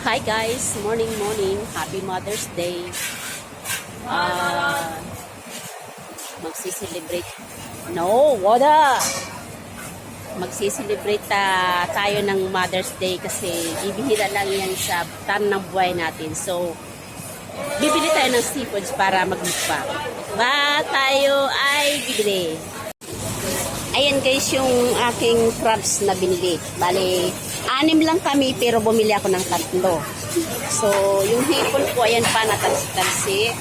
Hi guys, morning. Happy Mother's Day. Uh, Magsi-celebrate. No, wala. Magsi-celebrate tayo ng Mother's Day kasi bibihira lang yan sa tan ng buhay natin. So, bibili tayo ng seafoods para magmukbang. Ba tayo ay bibili. Ayan guys yung aking crabs na binili. Bale, 6 lang kami pero bumili ako ng 3. So, yung hipon ko, ayan pa, natalsi-talsi.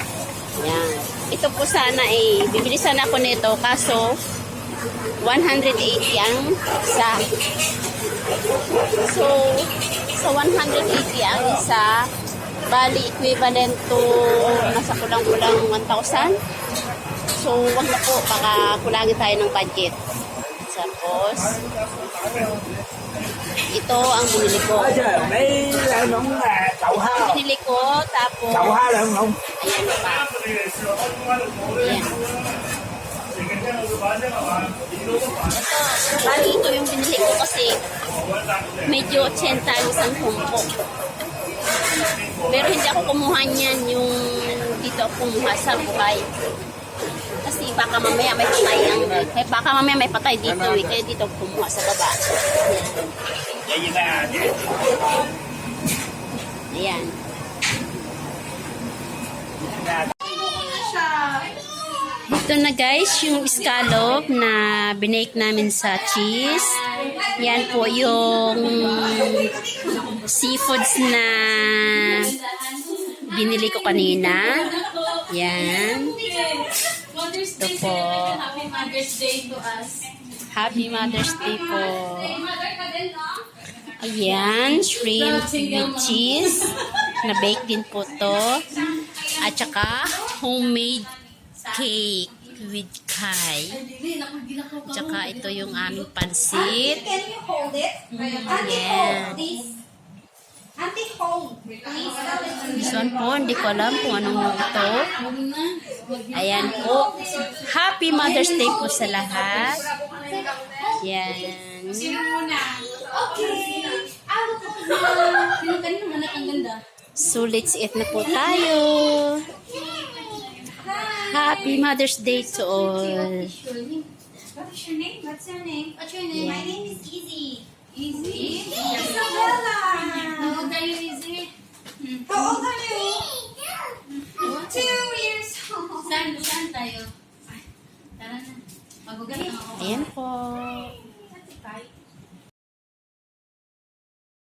Ayan. Ito po sana bibili sana ako nito kaso 180 ang isa. So, sa 180 ang isa, bali equivalent to nasa kulang-kulang 1,000. So, wag na po, baka kulangin tayo ng budget. Tapos, ito ang binili ko. Mấy nóng là chậu hoa. Binili ko, tapos, Chậu hoa là không? ayan pa. Ayan. Ito, bali ito yung binili ko kasi medyo 80 yung isang tumpok. Pero hindi ako kumuha niyan yung dito ako kumuha sa buhay. Kasi baka mamaya may patay may patay dito kaya dito kumuha sa baba. Ayan. Ito na guys, yung scallop na binake namin sa cheese. Yan po yung seafoods na binili ko kanina. Yan. Ito po. Happy Mother's Day to us. Happy Mother's Day po. Ayan, shrimp with cheese. Na-bake din po to. At saka, homemade cake with kai. At saka, ito yung aming pansit. Can you hold it? Auntie, hold, please. Auntie, hold. Please. So po, hindi ko alam kung anong ito. Ayan po. Happy Mother's Day po sa lahat. Yan. Okay. So, let's eat na po tayo. Happy Mother's Day to all. What is your name? What's your name? What's your name? My name is